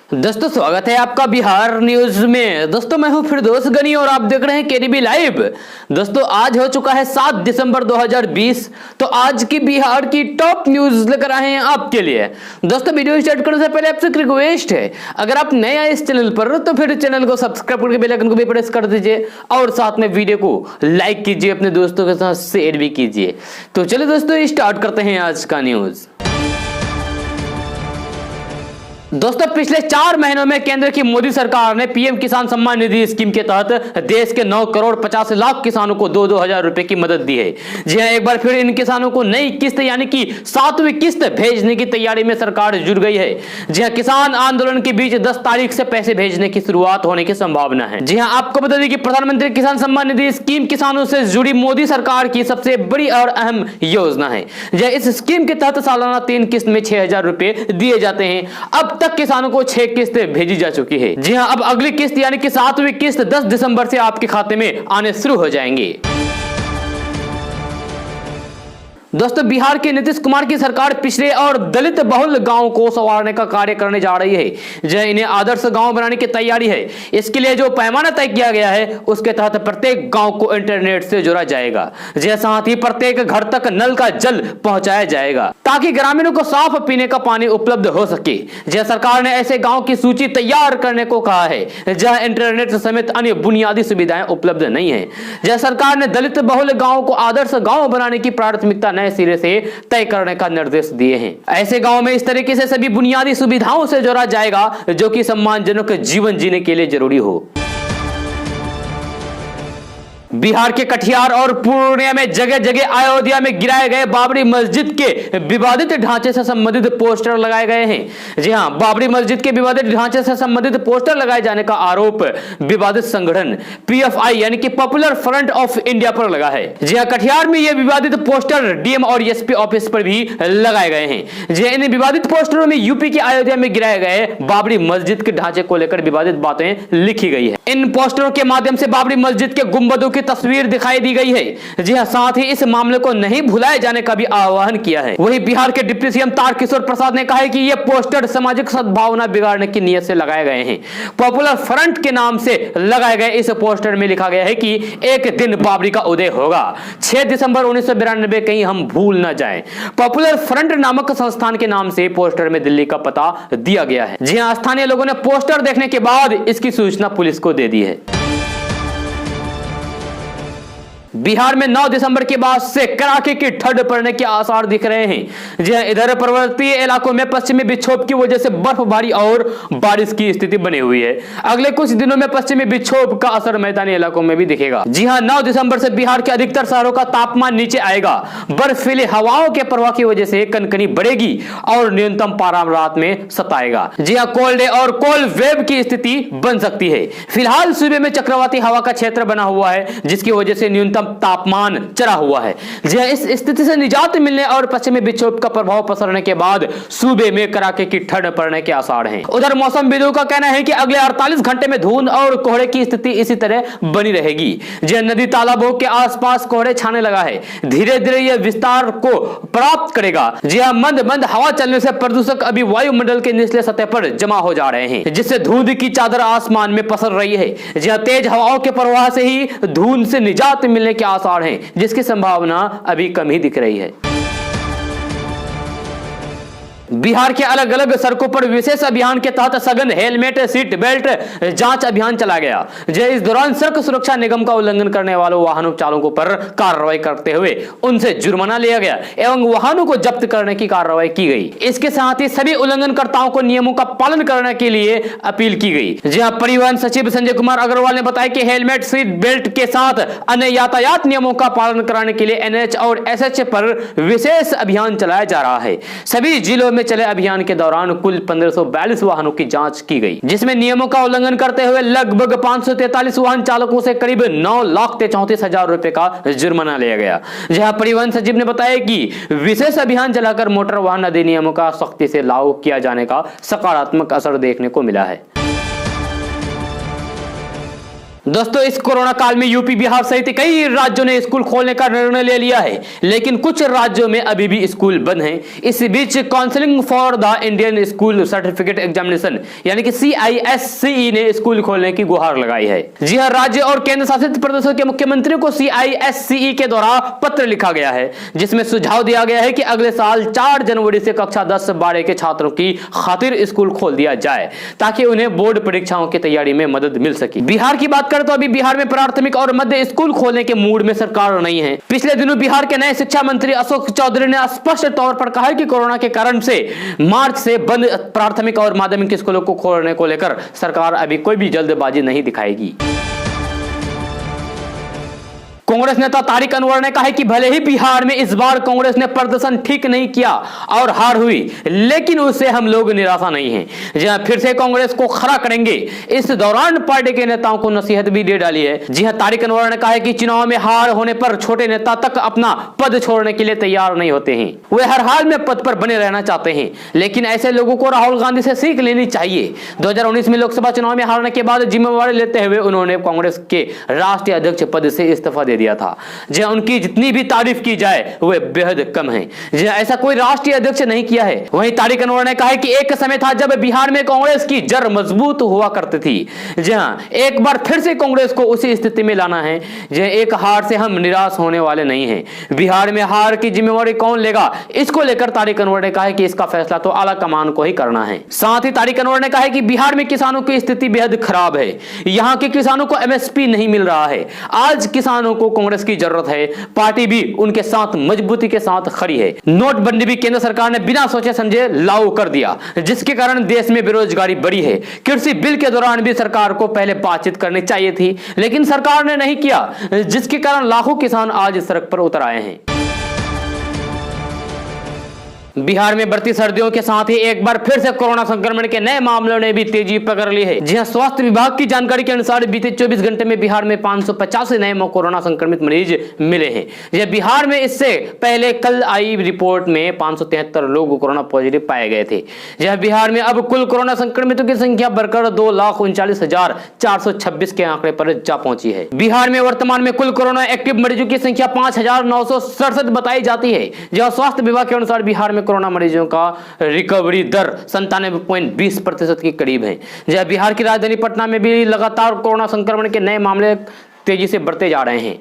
दोस्तों स्वागत है आपका बिहार न्यूज में। दोस्तों मैं हूं फिरदौस गनी और आप देख रहे हैं केडीबी लाइव। दोस्तों आज हो चुका है 7 दिसंबर 2020। तो आज की बिहार की टॉप न्यूज लेकर आए हैं आपके लिए। दोस्तों वीडियो स्टार्ट करने से पहले आपसे एक रिक्वेस्ट है, अगर आप नए आए इस चैनल पर तो फिर चैनल को सब्सक्राइब करके बेल आइकन को भी प्रेस कर दीजिए और साथ में वीडियो को लाइक कीजिए, अपने दोस्तों के साथ शेयर भी कीजिए। तो चलिए दोस्तों स्टार्ट करते हैं आज का न्यूज। दोस्तों पिछले 4 महीनों में केंद्र की मोदी सरकार ने पीएम किसान सम्मान निधि स्कीम के तहत देश के 9 करोड़ 50 लाख किसानों को 2-2 हजार रुपए की मदद दी है। जी हां, एक बार फिर इन किसानों को नई किस्त यानी कि 7वीं किस्त भेजने की तैयारी में सरकार जुट गई है। जी हां, किसान आंदोलन के बीच 10 तारीख से पैसे भेजने की शुरुआत होने की संभावना है। जी हां, आपको बता दें कि प्रधानमंत्री किसान सम्मान निधि स्कीम किसानों से जुड़ी मोदी सरकार की सबसे बड़ी और अहम योजना है। इस स्कीम के तहत सालाना 3 किस्त में 6,000 रुपए दिए जाते हैं। अब तक किसानों को 6 किस्तें भेजी जा चुकी है। जी हां, अब अगली किस्त यानी कि 7वीं किस्त 10 दिसंबर से आपके खाते में आने शुरू हो जाएंगे। दोस्तों बिहार के नीतीश कुमार की सरकार पिछड़े और दलित बहुल गांवों को संवारने का कार्य करने जा रही है। इन्हें आदर्श गांव बनाने की तैयारी है। इसके लिए जो पैमाना तय किया गया है उसके तहत प्रत्येक गांव को इंटरनेट से जोड़ा जाएगा। साथ ही प्रत्येक घर तक नल का जल पहुंचाया जाएगा ताकि ग्रामीणों को साफ पीने का पानी उपलब्ध हो सके। सरकार ने ऐसे गाँव की सूची तैयार करने को कहा है जहाँ इंटरनेट समेत अन्य बुनियादी सुविधाएं उपलब्ध नहीं है। सरकार ने दलित बहुल गाँव को आदर्श गाँव बनाने की प्राथमिकता नए सिरे से तय करने का निर्देश दिए हैं। ऐसे गांव में इस तरीके से सभी बुनियादी सुविधाओं से जोड़ा जाएगा जो कि सम्मानजनक जीवन जीने के लिए जरूरी हो। बिहार के कटिहार और पूर्णिया में जगह जगह अयोध्या में गिराए गए बाबरी मस्जिद के विवादित ढांचे से संबंधित पोस्टर लगाए गए हैं। जी हां, बाबरी मस्जिद के विवादित ढांचे से संबंधित पोस्टर लगाए जाने का आरोप विवादित संगठन पीएफआई यानी कि पॉपुलर फ्रंट ऑफ इंडिया पर लगा है। जी हां, कटिहार में यह विवादित पोस्टर डीएम और एसपी ऑफिस पर भी लगाए गए हैं। जी, इन विवादित पोस्टरों में यूपी के अयोध्या में गिराए गए बाबरी मस्जिद के ढांचे को लेकर विवादित बातें लिखी गई है। इन पोस्टरों के माध्यम से बाबरी मस्जिद के गुंबदों तस्वीर दिखाई दी गई है। जी हां, साथ ही इस मामले को नहीं भुलाए जाने का भी आह्वान किया है। वहीं बिहार के डिप्टी सीएम तारकिशोर प्रसाद ने कहा है कि ये पोस्टर सामाजिक सद्भावना बिगाड़ने की नीयत से लगाए गए हैं। पॉपुलर फ्रंट के नाम से लगाए गए इस पोस्टर में लिखा गया है कि एक दिन बाबरी का उदय होगा, 6 दिसंबर 1992 कहीं हम भूल न जाएं। पॉपुलर फ्रंट नामक संस्थान के नाम से पोस्टर में दिल्ली का पता दिया गया है। जी हां, स्थानीय लोगों ने पोस्टर देखने के बाद इसकी सूचना पुलिस को दे दी है। बिहार में 9 दिसंबर के बाद से कड़ाके की ठंड पड़ने के आसार दिख रहे हैं। जी इधर पर्वतीय इलाकों में पश्चिमी विक्षोभ की वजह से बर्फबारी और बारिश की स्थिति बनी हुई है। अगले कुछ दिनों में पश्चिमी विक्षोभ का असर मैदानी इलाकों में भी दिखेगा। जी हां, 9 दिसंबर से बिहार के अधिकतर शहरों का तापमान नीचे आएगा। बर्फीली हवाओं के प्रवाह की वजह से कनकनी बढ़ेगी और न्यूनतम पारा रात में सताएगा। जी हां, कोल्ड डे और कोल्ड वेव की स्थिति बन सकती है। फिलहाल सूबे में चक्रवाती हवा का क्षेत्र बना हुआ है जिसकी वजह से न्यूनतम तापमान चढ़ा हुआ है। जी हां, इस स्थिति से निजात मिलने और पश्चिमी विक्षोभ का प्रभाव पसरने के बाद सूबे में कड़ाके की ठंड पड़ने के आसार हैं। उधर मौसमविदों का कहना है कि अगले 48 घंटे में धुंध और कोहरे की स्थिति इसी तरह बनी रहेगी। जी नदी तालाबों के आसपास कोहरे छाने लगा है। धीरे धीरे यह विस्तार को प्राप्त करेगा। जी हां, मंद मंद हवा चलने से प्रदूषक अभी वायुमंडल के निचले सतह पर जमा हो जा रहे हैं जिससे धुंध की चादर आसमान में पसर रही है। जी हां, तेज हवाओं के प्रवाह से ही धुंध से निजात मिलने के आसार हैं जिसकी संभावना अभी कम ही दिख रही है। बिहार के अलग अलग सड़कों पर विशेष अभियान के तहत सघन हेलमेट सीट बेल्ट जांच अभियान चला गया। इस दौरान सड़क सुरक्षा निगम का उल्लंघन करने वालों वाहनों चालकों पर कार्रवाई करते हुए उनसे जुर्माना लिया गया एवं वाहनों को जब्त करने की कार्रवाई की गई। इसके साथ ही सभी उल्लंघनकर्ताओं को नियमों का पालन करने के लिए अपील की गई। जी हां, परिवहन सचिव संजय कुमार अग्रवाल ने बताया कि हेलमेट सीट बेल्ट के साथ अन्य यातायात नियमों का पालन कराने के लिए एनएच और एसएच पर विशेष अभियान चलाया जा रहा है। सभी जिलों में चले अभियान के दौरान कुल 1542 वाहनों की जांच की गई जिसमें नियमों का उल्लंघन करते हुए लगभग 543 वाहन चालकों से करीब 9,34,000 रुपए का जुर्माना लिया गया। जहां परिवहन सचिव ने बताया कि विशेष अभियान चलाकर मोटर वाहन अधिनियमों का सख्ती से लागू किया जाने का सकारात्मक असर देखने को मिला है। दोस्तों, इस कोरोना काल में यूपी, बिहार सहित कई राज्यों ने स्कूल खोलने का निर्णय ले लिया है, लेकिन कुछ राज्यों में अभी भी स्कूल बंद हैं। इस बीच counselling for the Indian school certificate examination यानी कि CISCE ने स्कूल खोलने की गुहार लगाई है। जी हां, राज्य और केंद्र शासित प्रदेशों के मुख्यमंत्रियों को CISCE के द्वारा पत्र लिखा गया है, जिसमें सुझाव दिया गया है कि अगले साल 4 जनवरी से कक्षा 10-12 के छात्रों की खातिर स्कूल खोल दिया जाए, ताकि उन्हें बोर्ड परीक्षाओं की तैयारी में मदद मिल सके। बिहार की बात तो अभी बिहार में प्राथमिक और मध्य स्कूल खोलने के मूड में सरकार नहीं है। पिछले दिनों बिहार के नए शिक्षा मंत्री अशोक चौधरी ने स्पष्ट तौर पर कहा है कि कोरोना के कारण से मार्च से बंद प्राथमिक और माध्यमिक स्कूलों को खोलने को लेकर सरकार अभी कोई भी जल्दबाजी नहीं दिखाएगी। कांग्रेस नेता तारिक अनवर ने कहा है कि भले ही बिहार में इस बार कांग्रेस ने प्रदर्शन ठीक नहीं किया और हार हुई, लेकिन उससे हम लोग निराशा नहीं हैं। जहां फिर से कांग्रेस को खड़ा करेंगे। इस दौरान पार्टी के नेताओं को नसीहत भी दे डाली है। जी हां, तारिक अनवर ने कहा है कि चुनाव में हार होने पर छोटे नेता तक अपना पद छोड़ने के लिए तैयार नहीं होते हैं। वे हर हाल में पद पर बने रहना चाहते हैं, लेकिन ऐसे लोगों को राहुल गांधी से सीख लेनी चाहिए। 2019 में लोकसभा चुनाव में हारने के बाद जिम्मेवारी लेते हुए उन्होंने कांग्रेस के राष्ट्रीय अध्यक्ष पद से इस्तीफा दे दिया था। जहां उनकी जितनी भी तारीफ की जाए वह बेहद कम है। जहां ऐसा कोई राष्ट्रीय अध्यक्ष नहीं किया है। वहीं तारिक अनवर ने कहा है कि एक समय था जब बिहार में कांग्रेस की जड़ मजबूत हुआ करती थी। जहां एक बार फिर से कांग्रेस को उसी स्थिति में लाना है। जहां एक हार से हम निराश होने वाले नहीं हैं। बिहार में हार की जिम्मेवारी कौन लेगा, इसको लेकर तारिक अनवर ने कहा है कि इसका फैसला तो आला कमान को ही करना है। साथ ही तारिक अनवर ने कहा है कि बिहार में किसानों की स्थिति बेहद खराब है। यहां के किसानों को MSP नहीं मिल रहा है। आज किसानों को कांग्रेस की जरूरत है। पार्टी भी उनके साथ मजबूती के साथ खड़ी है। नोटबंदी भी केंद्र सरकार ने बिना सोचे समझे लागू कर दिया, जिसके कारण देश में बेरोजगारी बढ़ी है। कृषि बिल के दौरान भी सरकार को पहले बातचीत करनी चाहिए थी, लेकिन सरकार ने नहीं किया, जिसके कारण लाखों किसान आज सड़क पर उतर आए हैं। बिहार में बढ़ती सर्दियों के साथ ही एक बार फिर से कोरोना संक्रमण के नए मामलों ने भी तेजी पकड़ ली है। जी हां, स्वास्थ्य विभाग की जानकारी के अनुसार बीते 24 घंटे में बिहार में 585 नए कोरोना संक्रमित मरीज मिले हैं। जी हां, बिहार में इससे पहले कल आई रिपोर्ट में 573 लोग कोरोना पॉजिटिव पाए गए थे। जी हां, बिहार में अब कुल कोरोना संक्रमितों की संख्या बढ़कर 2,39,426 के आंकड़े पर जा पहुंची है। बिहार में वर्तमान में कुल कोरोना एक्टिव मरीजों की संख्या 5,967 बताई जाती है। जहां स्वास्थ्य विभाग के अनुसार बिहार में कोरोना मरीजों का रिकवरी दर 97.20% के करीब है। जहां बिहार की राजधानी पटना में भी लगातार कोरोना संक्रमण के नए मामले तेजी से बढ़ते जा रहे हैं।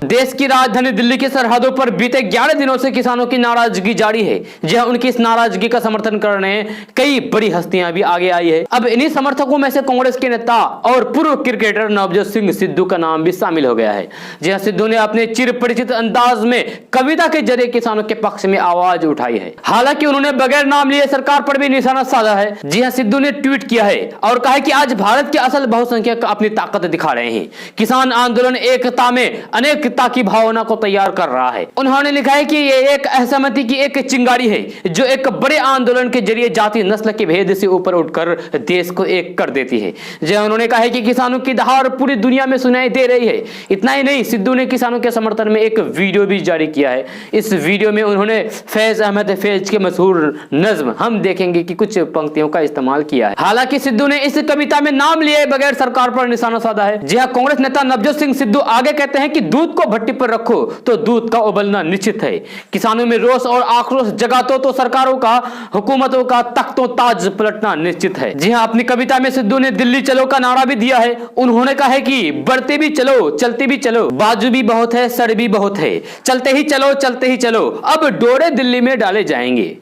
देश की राजधानी दिल्ली की सरहदों पर बीते 11 दिनों से किसानों की नाराजगी जारी है। जहां उनकी इस नाराजगी का समर्थन करने कई बड़ी हस्तियां भी आगे आई है। अब इन्हीं समर्थकों में से कांग्रेस के नेता और पूर्व क्रिकेटर नवजोत सिंह सिद्धू का नाम भी शामिल हो गया है। जहां सिद्धू ने अपने चिर परिचित अंदाज में कविता के जरिए किसानों के पक्ष में आवाज उठाई है। हालांकि उन्होंने बगैर नाम लिए सरकार पर भी निशाना साधा है। जी हां, सिद्धू ने ट्वीट किया है और कहा है कि आज भारत के असल बहुसंख्यक अपनी ताकत दिखा रहे हैं। किसान आंदोलन एकता में अनेक की भावना को तैयार कर रहा है। उन्होंने लिखा है कि ये एक असहमति की एक चिंगारी है, जो एक बड़े आंदोलन के जरिए जाति नस्ल के भेद से ऊपर उठकर देश को एक कर देती है। जो उन्होंने कहा है कि किसानों की दहाड़ पूरी दुनिया में सुनाई दे रही है। इतना ही नहीं, सिद्धू ने किसानों के समर्थन में एक वीडियो भी जारी किया है। इस वीडियो में उन्होंने फैज अहमद फैज के मशहूर नज्म हम देखेंगे की कुछ पंक्तियों का इस्तेमाल किया है। हालांकि सिद्धू ने इस कविता में नाम लिए बगैर सरकार पर निशाना साधा है। जी हां, कांग्रेस नेता नवजोत सिंह सिद्धू आगे कहते हैं कि दूध को भट्टी पर रखो तो दूध का उबलना निश्चित है। किसानों में रोष और आक्रोश जगातो तो सरकारों का, हुकूमतों का तख्तों ताज पलटना निश्चित है। जी हां, अपनी कविता में सिद्धू ने दिल्ली चलो का नारा भी दिया है। उन्होंने कहा है कि बढ़ते भी चलो, चलते भी चलो, बाजू भी बहुत है, सर भी बहुत है, चलते ही चलो, चलते ही चलो, अब डोरे दिल्ली में डाले जाएंगे।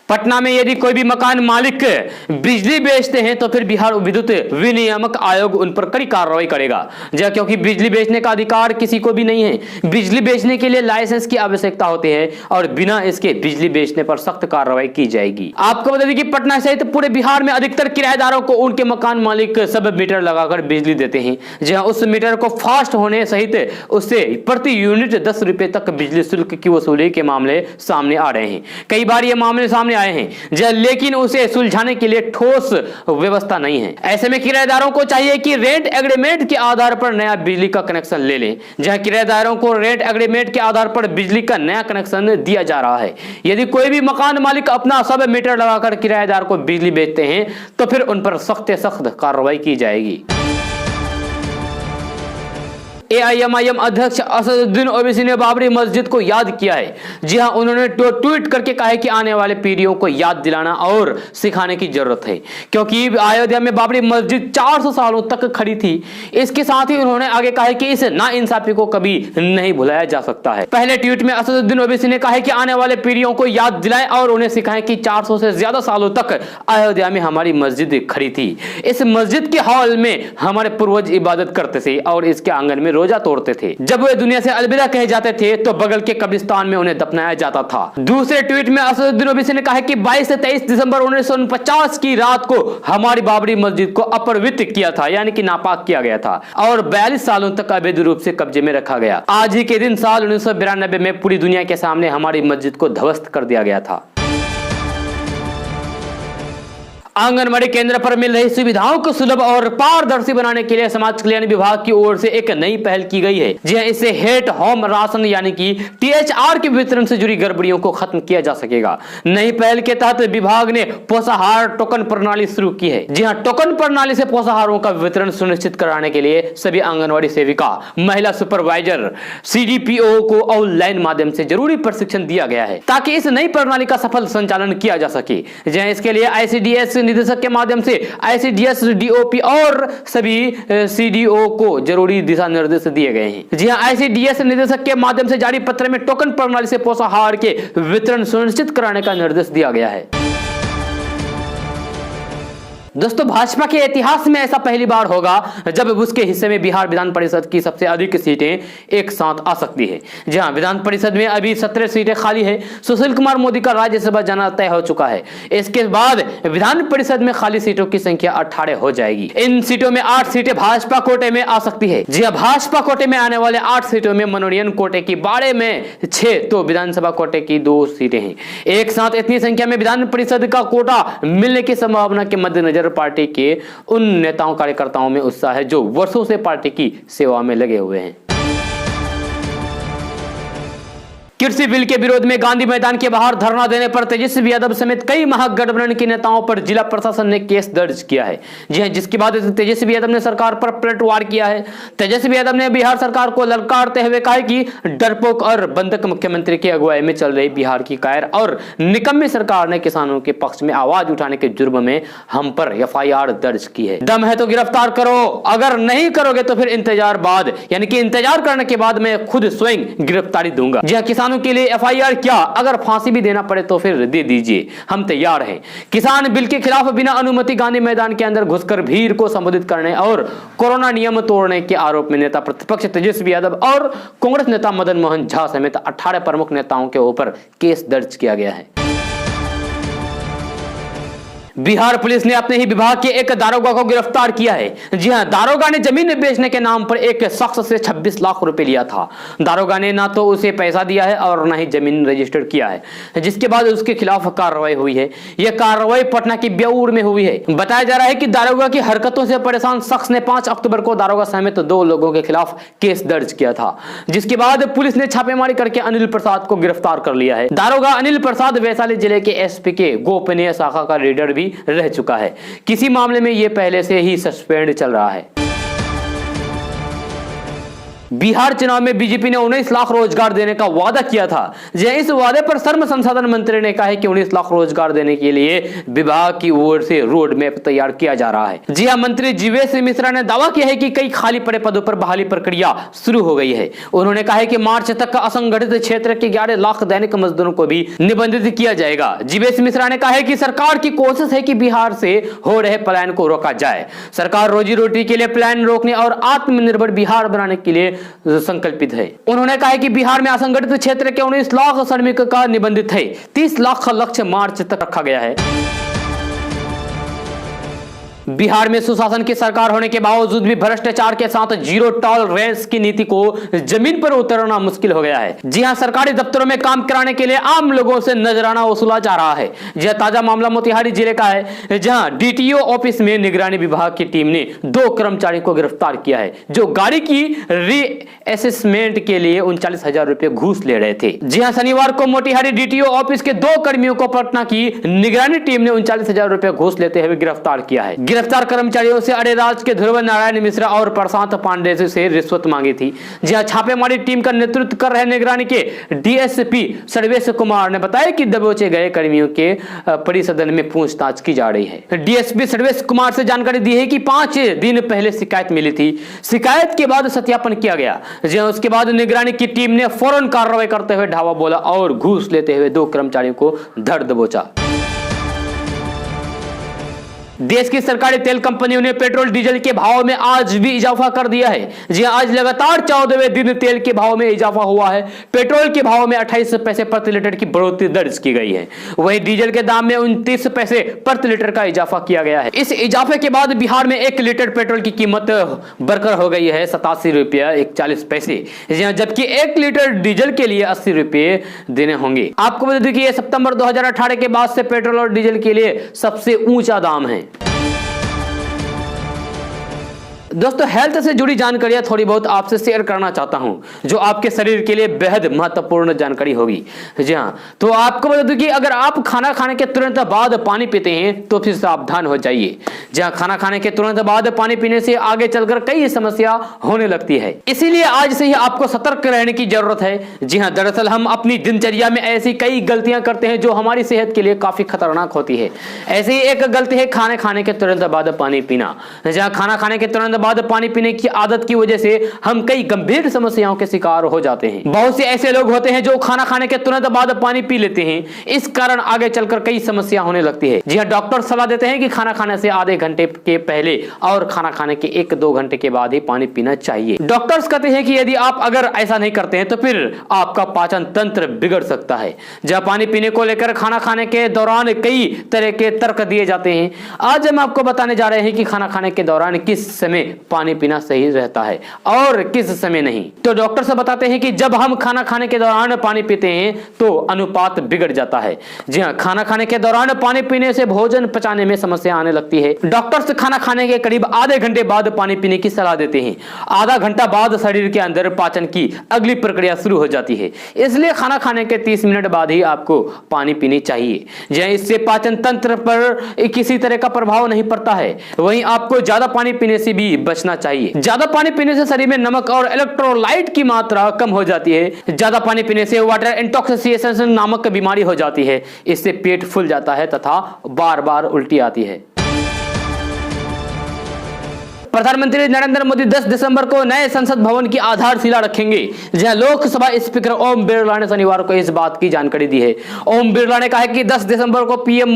पटना में यदि कोई भी मकान मालिक बिजली बेचते हैं तो फिर बिहार विद्युत विनियामक आयोग उन पर कड़ी कार्रवाई करेगा। क्योंकि बिजली बेचने का अधिकार किसी को भी नहीं है। बिजली बेचने के लिए लाइसेंस की आवश्यकता होती है और बिना इसके बिजली बेचने पर सख्त कार्रवाई की जाएगी। आपको बता दें कि पटना सहित पूरे बिहार में अधिकतर किराएदारों को उनके मकान मालिक सब मीटर लगाकर बिजली देते हैं। जहां उस मीटर को फास्ट होने सहित उससे प्रति यूनिट 10 रुपए तक बिजली शुल्क की वसूली के मामले सामने आ रहे हैं। कई बार ये मामले सामने आए हैं, लेकिन उसे सुलझाने के लिए ठोस व्यवस्था नहीं है। ऐसे में किराएदारों को चाहिए कि रेंट एग्रीमेंट के आधार पर नया बिजली का कनेक्शन ले लें। जहां किराएदारों को रेंट एग्रीमेंट के आधार पर बिजली का नया कनेक्शन दिया जा रहा है। यदि कोई भी मकान मालिक अपना सब मीटर लगाकर किराएदार को बिजली बेचते हैं तो फिर उन पर सख्त से सख्त कार्रवाई की जाएगी। एआईएमआईएम अध्यक्ष असदुद्दीन ओवैसी ने बाबरी मस्जिद को याद किया है। जी हां, उन्होंने ट्वीट करके कहा है कि आने वाले पीढ़ियों को याद दिलाना और सिखाने की जरूरत है, क्योंकि अयोध्या में बाबरी मस्जिद 400 सालों तक खड़ी थी। इसके साथ ही उन्होंने आगे कहा है कि इस नाइंसाफी को कभी नहीं भुलाया जा सकता है। पहले ट्वीट में असदुद्दीन ओवैसी ने कहा है कि आने वाले पीढ़ियों को याद दिलाएं और उन्हें सिखाएं कि 400 से ज्यादा सालों तक अयोध्या में हमारी मस्जिद खड़ी थी। इस मस्जिद के हॉल में हमारे पूर्वज इबादत करते थे और इसके आंगन में रोजा तोड़ते थे। जब वे दुनिया से अलविदा कहे जाते थे तो बगल के कब्रिस्तान में उन्हें दफनाया जाता था। दूसरे ट्वीट में असदुद्दीन ओवैसी ने कहा कि 22 से 23 दिसंबर 1949 की रात को हमारी बाबरी मस्जिद को अपवित्र किया था, यानी कि नापाक किया गया था और 42 सालों तक अवैध रूप से कब्जे में रखा गया। आज ही के दिन साल 1992 में पूरी दुनिया के सामने हमारी मस्जिद को ध्वस्त कर दिया गया था। आंगनबाड़ी केंद्र पर मिल रही सुविधाओं को सुलभ और पारदर्शी बनाने के लिए समाज कल्याण विभाग की ओर से एक नई पहल की गई है। जी हां, इससे हेट होम राशन यानी कि टीएचआर के वितरण से जुड़ी गड़बड़ियों को खत्म किया जा सकेगा। नई पहल के तहत विभाग ने पोषाहार टोकन प्रणाली शुरू की है। जी हां, टोकन प्रणाली से पोषाहारों का वितरण सुनिश्चित कराने के लिए सभी आंगनबाड़ी सेविका, महिला सुपरवाइजर, सीडीपीओ को ऑनलाइन माध्यम से जरूरी प्रशिक्षण दिया गया है ताकि इस नई प्रणाली का सफल संचालन किया जा सके। जी हां, इसके लिए आईसीडीएस निदेशक के माध्यम से आईसीडीएस डीओपी और सभी सीडीओ को जरूरी दिशा निर्देश दिए गए हैं। जी हां, आईसीडीएस निदेशक के माध्यम से जारी पत्र में टोकन प्रणाली से पोषाहार के वितरण सुनिश्चित कराने का निर्देश दिया गया है। दोस्तों, भाजपा के इतिहास में ऐसा पहली बार होगा जब उसके हिस्से में बिहार विधान परिषद की सबसे अधिक सीटें एक साथ आ सकती है। जहां विधान परिषद में अभी 17 सीटें खाली है। सुशील कुमार मोदी का राज्यसभा जाना तय हो चुका है। इसके बाद विधान परिषद में खाली सीटों की संख्या 18 हो जाएगी। इन सीटों में 8 सीटें भाजपा कोटे में आ सकती है। जी हां, भाजपा कोटे में आने वाले 8 सीटों में मनोनयन कोटे की 12 में 6 तो विधानसभा कोटे की 2 सीटें हैं। एक साथ इतनी संख्या में विधान परिषद का कोटा मिलने की संभावना के मद्देनजर पार्टी के उन नेताओं कार्यकर्ताओं में उत्साह है जो वर्षों से पार्टी की सेवा में लगे हुए हैं। कृषि बिल के विरोध में गांधी मैदान के बाहर धरना देने पर तेजस्वी यादव समेत कई महागठबंधन के नेताओं पर जिला प्रशासन ने केस दर्ज किया है। जी हां, जिसके बाद तेजस्वी यादव ने सरकार पर पलटवार किया है। तेजस्वी यादव ने बिहार सरकार को ललकारते हुए कहा कि डरपोक और बंधक मुख्यमंत्री की अगुवाई में चल रही बिहार की कायर और निकम्मी सरकार ने किसानों के पक्ष में आवाज उठाने के जुर्म में हम पर एफआईआर दर्ज की है। दम है तो गिरफ्तार करो, अगर नहीं करोगे तो फिर इंतजार बाद यानी कि इंतजार करने के बाद मैं खुद स्वयं गिरफ्तारी दूंगा। जी हां, किसानों के लिए एफआईआर क्या, अगर फांसी भी देना पड़े तो फिर दे दीजिए, हम तैयार हैं। किसान बिल के खिलाफ बिना अनुमति गांधी मैदान के अंदर घुसकर भीड़ को संबोधित करने और कोरोना नियम तोड़ने के आरोप में नेता प्रतिपक्ष तेजस्वी यादव और कांग्रेस नेता मदन मोहन झा समेत 18 प्रमुख नेताओं के ऊपर केस दर्ज किया गया है। बिहार पुलिस ने अपने ही विभाग के एक दारोगा को गिरफ्तार किया है। जी हां, दारोगा ने जमीन बेचने के नाम पर एक शख्स से 26 लाख रुपए लिया था। दारोगा ने ना तो उसे पैसा दिया है और ना ही जमीन रजिस्टर किया है, जिसके बाद उसके खिलाफ कार्रवाई हुई है। यह कार्रवाई पटना की ब्याऊर में हुई है। बताया जा रहा है कि दारोगा की हरकतों से परेशान शख्स ने 5 अक्टूबर को दारोगा समेत 2 लोगों के खिलाफ केस दर्ज किया था, जिसके बाद पुलिस ने छापेमारी करके अनिल प्रसाद को गिरफ्तार कर लिया है। दारोगा अनिल प्रसाद वैशाली जिले के एसपी के गोपनीय शाखा का रीडर भी रह चुका है। किसी मामले में यह पहले से ही सस्पेंड चल रहा है। बिहार चुनाव में बीजेपी ने 19 लाख रोजगार देने का वादा किया था। इस वादे पर श्रम संसाधन मंत्री ने कहा है कि 19 लाख रोजगार देने के लिए विभाग की ओर से रोड मैप तैयार किया जा रहा है। जी हां, मंत्री जीवेश मिश्रा ने दावा किया है कि कई खाली पड़े पदों पर बहाली प्रक्रिया शुरू हो गई है। उन्होंने कहा है कि मार्च तक असंगठित क्षेत्र के 11 लाख दैनिक मजदूरों को भी निबंधित किया जाएगा। जीवेश मिश्रा ने कहा है कि सरकार की कोशिश है कि बिहार से हो रहे पलायन को रोका जाए। सरकार रोजी रोटी के लिए पलायन रोकने और आत्मनिर्भर बिहार बनाने के लिए संकल्पित है। उन्होंने कहा कि बिहार में असंगठित क्षेत्र के 19 लाख श्रमिक का निबंधित है। 30 लाख का लक्ष्य मार्च तक रखा गया है। बिहार में सुशासन की सरकार होने के बावजूद भी भ्रष्टाचार के साथ जीरो टॉलरेंस की नीति को जमीन पर उतरना मुश्किल हो गया है। जी हां, सरकारी दफ्तरों में काम कराने के लिए आम लोगों से नजराना वसूला जा रहा है। यह ताजा मामला मोतिहारी जिले का है, जहां डीटीओ ऑफिस में निगरानी विभाग की टीम ने 2 कर्मचारियों को गिरफ्तार किया है, जो गाड़ी की रीअसेसमेंट के लिए 39,000 रुपए घूस ले रहे थे। जी हां, शनिवार को मोतिहारी डीटीओ ऑफिस के 2 कर्मियों को पटना की निगरानी टीम ने 39,000 रुपए घूस लेते हुए गिरफ्तार किया है। गिरफ्तार कर्मचारियों से अरेराज के ध्रुव नारायण मिश्रा और प्रशांत पांडे से रिश्वत मांगी थी। जहां छापेमारी टीम का नेतृत्व कर रहे निगरानी के डीएसपी सर्वेश कुमार ने बताया कि दबोचे गए कर्मियों के परिसदन में पूछताछ की जा रही है। डीएसपी सर्वेश कुमार से जानकारी दी है कि 5 दिन पहले शिकायत मिली थी। शिकायत के बाद सत्यापन किया गया। जहां उसके बाद निगरानी की टीम ने फौरन कार्रवाई करते हुए ढावा बोला और घूस लेते हुए 2 कर्मचारियों को धर दबोचा। देश की सरकारी तेल कंपनियों ने पेट्रोल डीजल के भाव में आज भी इजाफा कर दिया है। जी आज लगातार 14वें दिन तेल के भाव में इजाफा हुआ है। पेट्रोल के भाव में 28 पैसे प्रति लीटर की बढ़ोतरी दर्ज की गई है। वहीं डीजल के दाम में 29 पैसे प्रति लीटर का इजाफा किया गया है। इस इजाफे के बाद बिहार में 1 लीटर पेट्रोल की कीमत बढ़कर हो गई है 87 रुपया 41 पैसे, जबकि 1 लीटर डीजल के लिए 80 रुपये देने होंगे। आपको बता दें कि यह सितंबर 2018 के बाद से पेट्रोल और डीजल के लिए सबसे ऊंचा दाम है। दोस्तों, हेल्थ से जुड़ी जानकारियां थोड़ी बहुत आपसे शेयर करना चाहता हूं, जो आपके शरीर के लिए बेहद महत्वपूर्ण जानकारी होगी। जी हां, तो आपको बता दूं कि अगर आप खाना खाने के तुरंत बाद पानी पीते हैं तो फिर सावधान हो जाइए। जहां खाना खाने के तुरंत बाद पानी पीने से आगे चलकर कई समस्या होने लगती है, इसीलिए आज से ही आपको सतर्क रहने की जरूरत है। जी हां, दरअसल हम अपनी दिनचर्या में ऐसी कई गलतियां करते हैं जो हमारी सेहत के लिए काफी खतरनाक होती है। ऐसी एक गलती है खाने खाने के तुरंत बाद पानी पीना। जहां खाना खाने के तुरंत बाद पानी पीने की आदत की वजह से हम कई गंभीर समस्याओं के शिकार हो जाते हैं। बहुत से ऐसे लोग होते हैं जो खाना खाने के तुरंत बाद पानी पी लेते हैं, इस कारण आगे चलकर कई समस्या होने लगती है। जी हां, डॉक्टर सलाह देते हैं कि खाना खाने से आधे घंटे के पहले और खाना खाने के 1-2 घंटे के बाद ही पानी पीना चाहिए। डॉक्टर्स कहते हैं कि यदि आप अगर ऐसा नहीं करते हैं तो फिर आपका पाचन तंत्र बिगड़ सकता है। जब पानी पीने को लेकर खाना खाने के दौरान कई तरह के तर्क दिए जाते हैं। आज हम आपको बताने जा रहे हैं कि खाना खाने के दौरान किस समय पानी पीना सही रहता है और किस समय नहीं। तो डॉक्टर से बताते हैं कि जब हम खाना खाने के दौरान पानी पीते हैं तो अनुपात बिगड़ जाता है। जी हां, खाना खाने के दौरान पानी पीने से भोजन पचाने में समस्या आने लगती है। डॉक्टर्स खाना खाने के करीब आधे घंटे बाद पानी पीने की सलाह देते हैं। आधा घंटा बाद शरीर के अंदर पाचन की अगली प्रक्रिया शुरू हो जाती है, इसलिए खाना खाने के 30 मिनट बाद ही आपको पानी पीनी चाहिए। जी हां, इससे पाचन तंत्र पर किसी तरह का प्रभाव नहीं पड़ता है। वहीं आपको ज्यादा पानी पीने से भी बचना चाहिए। ज्यादा पानी पीने से शरीर में नमक और इलेक्ट्रोलाइट की मात्रा कम हो जाती है। ज्यादा पानी पीने से वाटर इंटॉक्सिकेशन नामक बीमारी हो जाती है। इससे पेट फूल जाता है तथा बार बार उल्टी आती है। प्रधानमंत्री नरेंद्र मोदी 10 दिसंबर को नए संसद भवन की आधारशिला रखेंगे। जहां लोकसभा स्पीकर ओम बिरला ने शनिवार को इस बात की जानकारी दी है। ओम बिरला ने कहा है कि 10 दिसंबर को पीएम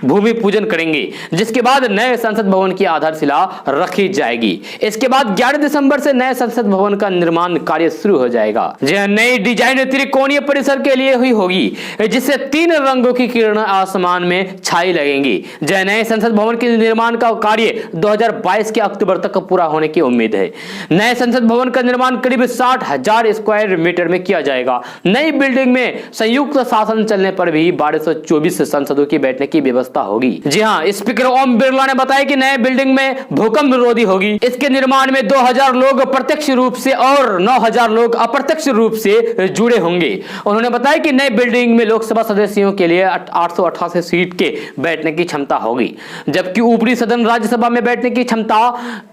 भूमि पूजन करेंगे, जिसके बाद नए संसद भवन की आधारशिला रखी जाएगी। इसके बाद 11 दिसंबर से नए संसद भवन का निर्माण कार्य शुरू हो जाएगा। जहां नई डिजाइन त्रिकोणीय परिसर के लिए हुई होगी, जिससे 3 रंगों की किरण आसमान में छाई लगेंगी। जहां नए संसद भवन के निर्माण का कार्य 2022 के अक्टूबर तक पूरा होने की उम्मीद है। नए संसद भवन का निर्माण करीब 60,000 स्क्वायर मीटर में किया जाएगा। नई बिल्डिंग में संयुक्त शासन चलने पर भी 1224 सांसदों की बैठने की व्यवस्था होगी। जी हां, स्पीकर ओम बिरला ने बताया कि नए बिल्डिंग में भूकंप विरोधी होगी। इसके निर्माण में 2000 लोग प्रत्यक्ष रूप से और 9000 लोग अप्रत्यक्ष रूप से जुड़े होंगे। उन्होंने बताया कि नए बिल्डिंग में लोकसभा सदस्यों के लिए 888 सीट के बैठने की क्षमता होगी, जबकि ऊपरी सदन राज्यसभा में बैठने की क्षमता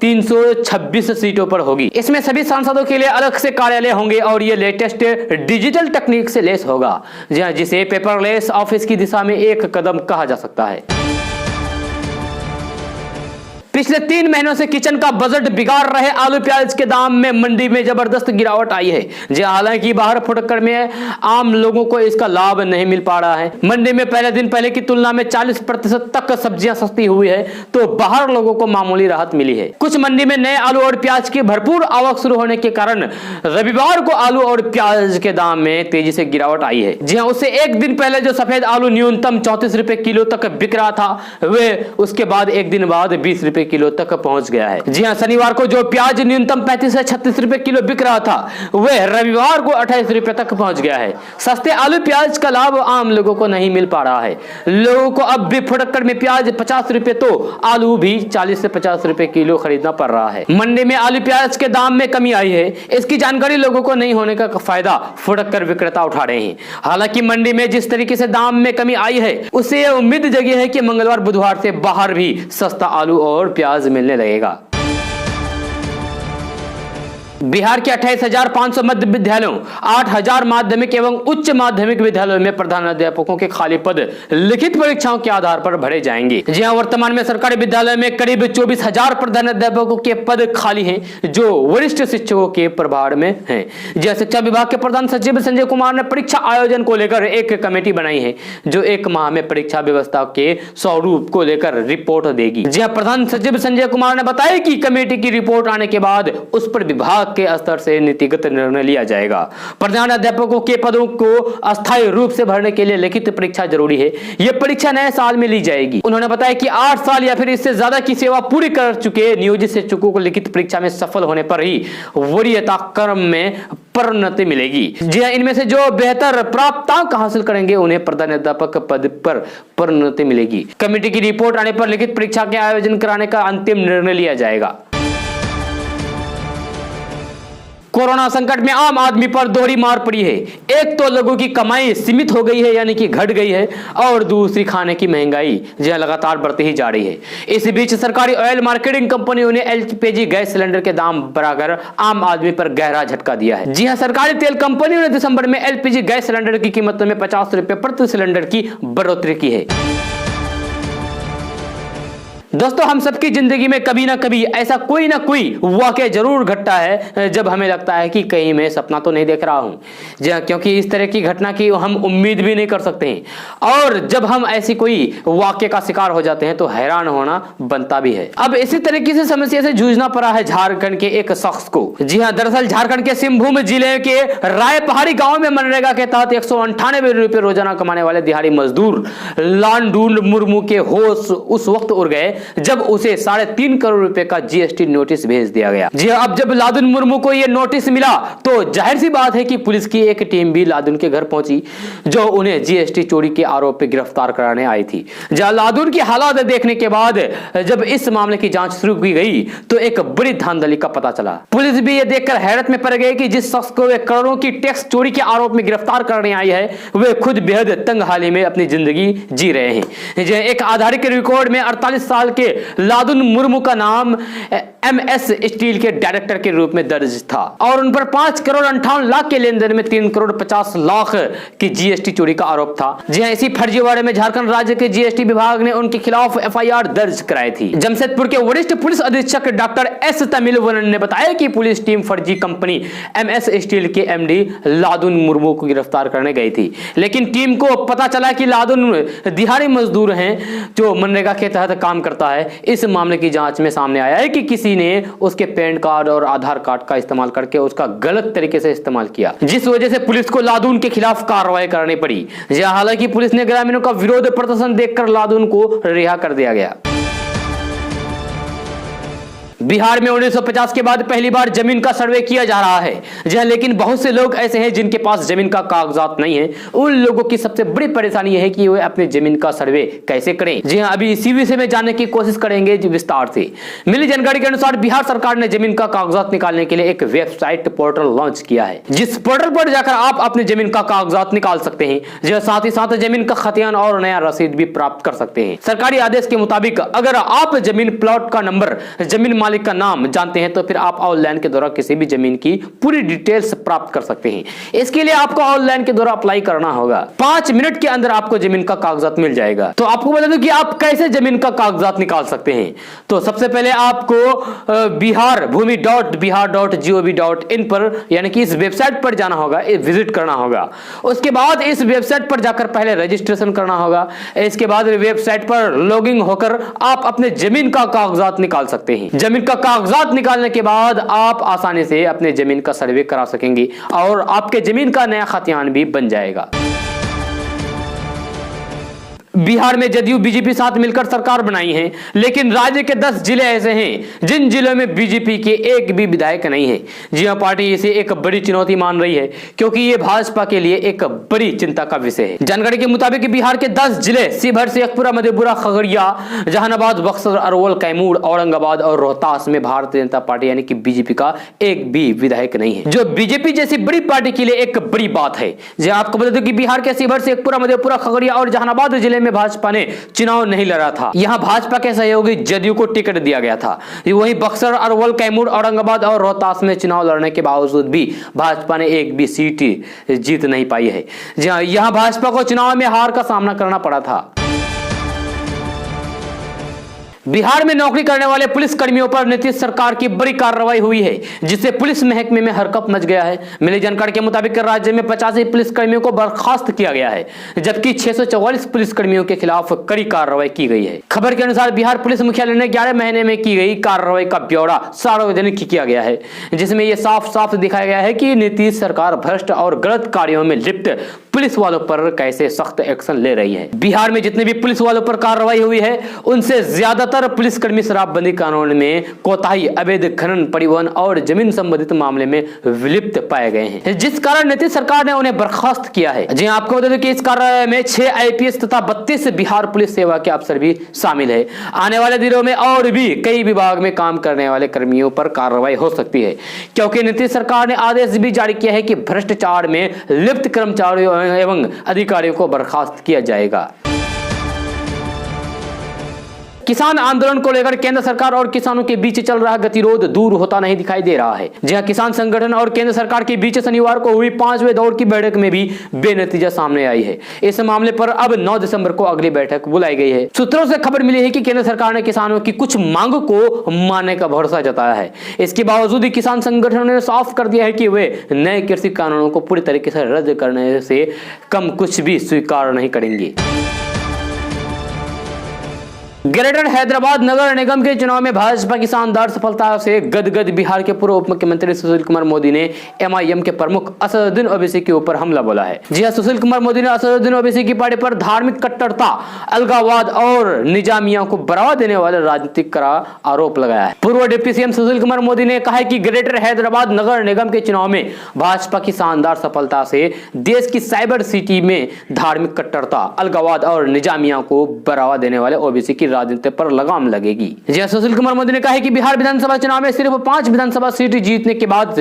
326 सीटों पर होगी। इसमें सभी सांसदों के लिए अलग से कार्यालय होंगे और यह लेटेस्ट डिजिटल तकनीक से लेस होगा, जिसे पेपरलेस ऑफिस की दिशा में एक कदम कहा जा सकता है। पिछले 3 महीनों से किचन का बजट बिगाड़ रहे आलू प्याज के दाम में मंडी में जबरदस्त गिरावट आई है। जी हालांकि बाहर फुटक्कर में आम लोगों को इसका लाभ नहीं मिल पा रहा है। मंडी में पहले दिन पहले की तुलना में 40% तक सब्जियां सस्ती हुई है, तो बाहर लोगों को मामूली राहत मिली है। कुछ मंडी में नए आलू और प्याज की भरपूर आवक शुरू होने के कारण रविवार को आलू और प्याज के दाम में तेजी से गिरावट आई है। जी हाँ, उससे एक दिन पहले जो सफेद आलू न्यूनतम 34 रुपए किलो तक बिक रहा था, वे उसके बाद एक दिन बाद 20 रुपए किलो तक पहुंच गया है। जी हाँ, शनिवार को जो प्याज न्यूनतम 35 से 36 रुपए किलो बिक रहा था, वह रविवार को 28 रुपए तक पहुंच गया है। सस्ते आलू प्याज का लाभ आम लोगों को नहीं मिल पा रहा है। लोगों को अब भी फुटक्कर में प्याज 50 रुपए तो आलू भी 40 से 50 रुपए किलो खरीदना पड़ रहा है। मंडी में आलू प्याज के दाम में कमी आई है, इसकी जानकारी लोगों को नहीं होने का फायदा फुटक्कर विक्रेता उठा रहे हैं। हालांकि मंडी में जिस तरीके से दाम में कमी आई है, उससे यह उम्मीद जगी है कि मंगलवार बुधवार से बाहर भी सस्ता आलू और प्याज मिलने लगेगा। बिहार के 28,500 मध्य विद्यालयों, 8,000 माध्यमिक एवं उच्च माध्यमिक विद्यालयों में प्रधानाध्यापकों के खाली पद लिखित परीक्षाओं के आधार पर भरे जाएंगे। जी हां, वर्तमान में सरकारी विद्यालय में करीब 24,000 प्रधानाध्यापकों के पद खाली हैं, जो वरिष्ठ शिक्षकों के प्रभार में हैं। जी, शिक्षा विभाग के प्रधान सचिव संजय कुमार ने परीक्षा आयोजन को लेकर एक कमेटी बनाई है, जो 1 माह में परीक्षा व्यवस्था के स्वरूप को लेकर रिपोर्ट देगी। जी हां, प्रधान सचिव संजय कुमार ने बताया कि कमेटी की रिपोर्ट आने के बाद उस पर विभाग के स्तर से नीतिगत निर्णय लिया जाएगा। प्रधान अध्यापकों के पदों को अस्थायी रूप से भरने के लिए लिखित परीक्षा जरूरी है। यह परीक्षा नए साल में ली जाएगी। उन्होंने बताया कि 8 साल या फिर इससे ज्यादा की सेवा पूरी कर चुके नियोजित शिक्षकों को लिखित परीक्षा में सफल होने पर ही वरीयता क्रम में प्रोन्नति मिलेगी। जी हां, इनमें से जो बेहतर प्राप्तांक हासिल करेंगे, उन्हें प्रधानाध्यापक पद पर प्रोन्नति मिलेगी। कमेटी की रिपोर्ट आने पर लिखित परीक्षा के आयोजन कराने का अंतिम निर्णय लिया जाएगा। कोरोना संकट में आम आदमी पर दोहरी मार पड़ी है। एक तो लोगों की कमाई सीमित हो गई है, यानी कि घट गई है, और दूसरी खाने की महंगाई जो लगातार बढ़ती ही जा रही है। इस बीच सरकारी ऑयल मार्केटिंग कंपनियों ने एलपीजी गैस सिलेंडर के दाम बढ़ाकर आम आदमी पर गहरा झटका दिया है। जी हां, सरकारी तेल कंपनियों ने दिसंबर में एलपीजी गैस सिलेंडर की कीमत में 50 रुपए प्रति सिलेंडर की बढ़ोतरी की है। दोस्तों, हम सबकी जिंदगी में कभी ना कभी ऐसा कोई ना कोई वाकया जरूर घटता है जब हमें लगता है कि कहीं मैं सपना तो नहीं देख रहा हूं। जी हां, क्योंकि इस तरह की घटना की हम उम्मीद भी नहीं कर सकते हैं, और जब हम ऐसी कोई वाकये का शिकार हो जाते हैं तो हैरान होना बनता भी है। अब इसी तरीके से समस्या से जूझना पड़ा है झारखंड के एक शख्स को। जी हां, दरअसल झारखंड के सिंहभूम जिले के राय पहाड़ी गांव में मनरेगा के तहत 198 रुपए रोजाना कमाने वाले दिहाड़ी मजदूर लालडून मुर्मू के होश उस वक्त उड़ गए जब उसे 3.5 करोड़ रुपए का जीएसटी नोटिस भेज दिया गया। जी अब जब लादुन मुर्मू को यह नोटिस मिला, तो जाहिर सी बात है कि पुलिस की एक टीम भी लादुन के घर पहुंची, जो उन्हें जीएसटी चोरी के आरोप में गिरफ्तार कराने आई थी। जहां लादुन की हालात देखने के बाद जब इस मामले की जांच शुरू की गई, तो एक बड़ी धांधली का पता चला। पुलिस भी यह देखकर हैरत में पड़ गई कि जिस शख्स को वे करोड़ों की टैक्स चोरी के आरोप में गिरफ्तार करने आई है, वे खुद बेहद तंग हाली में अपनी जिंदगी जी रहे हैं। एक आधारिक रिकॉर्ड में 48 साल के लादुन मुर्मू का नाम एमएस स्टील के डायरेक्टर के रूप में दर्ज था, और उन पर 5 करोड़ 58 लाख के लेन देन में 3 करोड़ 50 लाख की जीएसटी चोरी का आरोप था। जी हां, इसी फर्जीवाड़े में झारखंड राज्य के जीएसटी विभाग ने उनके खिलाफ एफआईआर दर्ज कराई थी। जमशेदपुर के वरिष्ठ पुलिस अधीक्षक डॉक्टर एस तमिलवनन ने बताया कि पुलिस टीम फर्जी कंपनी एमएस स्टील के एमडी लादुन मुर्मू को गिरफ्तार करने गई थी, लेकिन टीम को पता चला कि लादुन दिहाड़ी मजदूर हैं जो मनरेगा के तहत काम करता है। इस मामले की जांच में सामने आया है कि किसी ने उसके पैन कार्ड और आधार कार्ड का इस्तेमाल करके उसका गलत तरीके से इस्तेमाल किया, जिस वजह से पुलिस को लादुन के खिलाफ कार्रवाई करनी पड़ी। हालांकि पुलिस ने ग्रामीणों का विरोध प्रदर्शन देखकर लादुन को रिहा कर दिया गया। बिहार में 1950 के बाद पहली बार जमीन का सर्वे किया जा रहा है। जी, लेकिन बहुत से लोग ऐसे हैं जिनके पास जमीन का कागजात नहीं है। उन लोगों की सबसे बड़ी परेशानी यह है कि वे अपने जमीन का सर्वे कैसे करें। जी हां, अभी इसी विषय में जानने की कोशिश करेंगे विस्तार से। मिली जानकारी के अनुसार बिहार सरकार ने जमीन का कागजात निकालने के लिए एक वेबसाइट पोर्टल लॉन्च किया है, जिस पोर्टल पर जाकर आप अपने जमीन का कागजात निकाल सकते हैं। जी, साथ ही साथ जमीन का खतियान और नया रसीद भी प्राप्त कर सकते हैं। सरकारी आदेश के मुताबिक अगर आप जमीन प्लॉट का नंबर, जमीन मालिक का नाम जानते हैं तो फिर आप ऑनलाइन के द्वारा किसी भी जमीन की पूरी डिटेल्स प्राप्त कर सकते हैं। इसके लिए आपको ऑनलाइन के द्वारा अप्लाई करना होगा। 5 मिनट के अंदर आपको जमीन का कागजात मिल जाएगा। तो आपको बता दूं कि आप कैसे जमीन का कागजात निकाल सकते हैं। तो सबसे पहले आपको biharbhumi.bihar.gov.in पर यानी कि इस वेबसाइट पर जाना होगा, विजिट करना होगा। उसके बाद इस वेबसाइट पर जाकर पहले रजिस्ट्रेशन करना होगा। इसके बाद वेबसाइट पर लॉगिन होकर आप अपने जमीन का कागजात निकाल सकते हैं। जमीन का कागजात निकालने के बाद आप आसानी से अपने जमीन का सर्वे करा सकेंगे और आपके जमीन का नया खतियान भी बन जाएगा। बिहार में जदयू बीजेपी साथ मिलकर सरकार बनाई है, लेकिन राज्य के 10 जिले ऐसे हैं जिन जिलों में बीजेपी के एक भी विधायक नहीं है। जी हां, पार्टी इसे एक बड़ी चुनौती मान रही है क्योंकि ये भाजपा के लिए एक बड़ी चिंता का विषय है। जानकारी के मुताबिक बिहार के 10 जिले शिवहर, शेखपुरा, मधेपुरा, खगड़िया, जहानाबाद, बक्सर, अरवल, कैमूर, औरंगाबाद और रोहतास में भारतीय जनता पार्टी यानी कि बीजेपी का एक भी विधायक नहीं है, जो बीजेपी जैसी बड़ी पार्टी के लिए एक बड़ी बात है। जी आपको बता दें कि बिहार के शिवहर, शेखपुरा, मधेपुरा, खगड़िया और जहानाबाद जिले में भाजपा ने चुनाव नहीं लड़ा था। यहां भाजपा के सहयोगी जदयू को टिकट दिया गया था। वहीं बक्सर, अरवल, कैमूर, औरंगाबाद और रोहतास में चुनाव लड़ने के बावजूद भी भाजपा ने एक भी सीट जीत नहीं पाई है। जहां यहां भाजपा को चुनाव में हार का सामना करना पड़ा था। बिहार में नौकरी करने वाले पुलिस कर्मियों पर नीतीश सरकार की बड़ी कार्रवाई हुई है, जिससे पुलिस महकमे में हरकंप मच गया है। मिली जानकारी के मुताबिक राज्य में 85 पुलिस कर्मियों को बर्खास्त किया गया है, जबकि 644 पुलिस कर्मियों के खिलाफ कड़ी कार्रवाई की गई है। खबर के अनुसार बिहार पुलिस मुख्यालय ने 11 महीने में की गई कार्रवाई का ब्यौरा सार्वजनिक किया गया है, जिसमें यह साफ साफ दिखाया गया है कि नीतीश सरकार भ्रष्ट और गलत कार्यों में लिप्त पुलिस वालों पर कैसे सख्त एक्शन ले रही है। बिहार में जितने भी पुलिस वालों पर कार्रवाई हुई है, उनसे ज्यादातर पुलिसकर्मी शराबबंदी कानून में कोताही, अवैध खनन, परिवहन और जमीन संबंधित मामले में विलिप्त पाए गए हैं, जिस कारण नीतीश सरकार ने उन्हें बर्खास्त किया है। जी आपको बता दें कि इस कार्रवाई में 6 IPS तथा 32 बिहार पुलिस सेवा के अफसर भी शामिल है। आने वाले दिनों में और भी कई विभाग में काम करने वाले कर्मियों पर कार्रवाई हो सकती है, क्योंकि नीतीश सरकार ने आदेश भी जारी किया है कि भ्रष्टाचार में लिप्त कर्मचारियों एवं अधिकारियों को बर्खास्त किया जाएगा। किसान आंदोलन को लेकर केंद्र सरकार और किसानों के बीच चल रहा गतिरोध दूर होता नहीं दिखाई दे रहा है। जहां किसान संगठन और केंद्र सरकार के बीच शनिवार को हुई 5वें दौर की बैठक में भी बेनतीजा सामने आई है। इस मामले पर अब 9 दिसंबर को अगली बैठक बुलाई गई है। सूत्रों से खबर मिली है कि केंद्र सरकार ने किसानों की कुछ मांग को मानने का भरोसा जताया है। इसके बावजूद किसान संगठनों ने साफ कर दिया है कि वे नए कृषि कानूनों को पूरी तरीके से रद्द करने से कम कुछ भी स्वीकार नहीं करेंगे। ग्रेटर हैदराबाद नगर निगम के चुनाव में भाजपा की शानदार सफलता से गदगद बिहार के पूर्व उप मुख्यमंत्री सुशील कुमार मोदी ने MIM के प्रमुख असदुद्दीन ओवैसी के ऊपर हमला बोला है। जी हां, सुशील कुमार मोदी ने असदुद्दीन ओवैसी की पार्टी पर धार्मिक कट्टरता, अलगाववाद और निजामिया को बढ़ावा देने वाले राजनीतिक का आरोप लगाया है। पूर्व डिप्टी CM सुशील कुमार मोदी ने कहा है कि ग्रेटर हैदराबाद नगर निगम के चुनाव में भाजपा की शानदार सफलता से देश की साइबर सिटी में धार्मिक कट्टरता, अलगाववाद और निजामिया को बढ़ावा देने वाले ओवैसी की राजनीति पर लगाम लगेगी। जैसे सुशील कुमार मोदी ने कहा है कि बिहार विधानसभा चुनाव में सिर्फ 5 विधानसभा सीट जीतने के बाद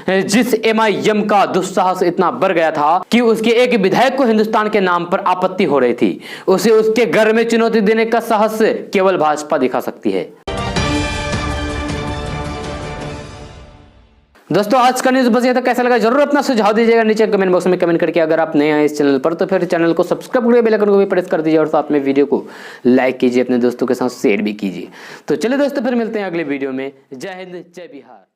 जिस MIM का दुस्साहस इतना बढ़ गया था कि उसके एक विधायक को हिंदुस्तान के नाम पर आपत्ति हो रही थी, उसे उसके घर में चुनौती देने का साहस केवल भाजपा दिखा सकती है। दोस्तों आज का न्यूज़ बस ये था। कैसा लगा जरूर अपना सुझाव दीजिएगा नीचे कमेंट बॉक्स में कमेंट करके। अगर आप नए हैं इस चैनल पर तो फिर चैनल को सब्सक्राइब करके बेल आइकन को भी प्रेस कर दीजिए और साथ में वीडियो को लाइक कीजिए, अपने दोस्तों के साथ शेयर भी कीजिए। तो चलिए दोस्तों फिर मिलते हैं अगले वीडियो में। जय हिंद, जय बिहार।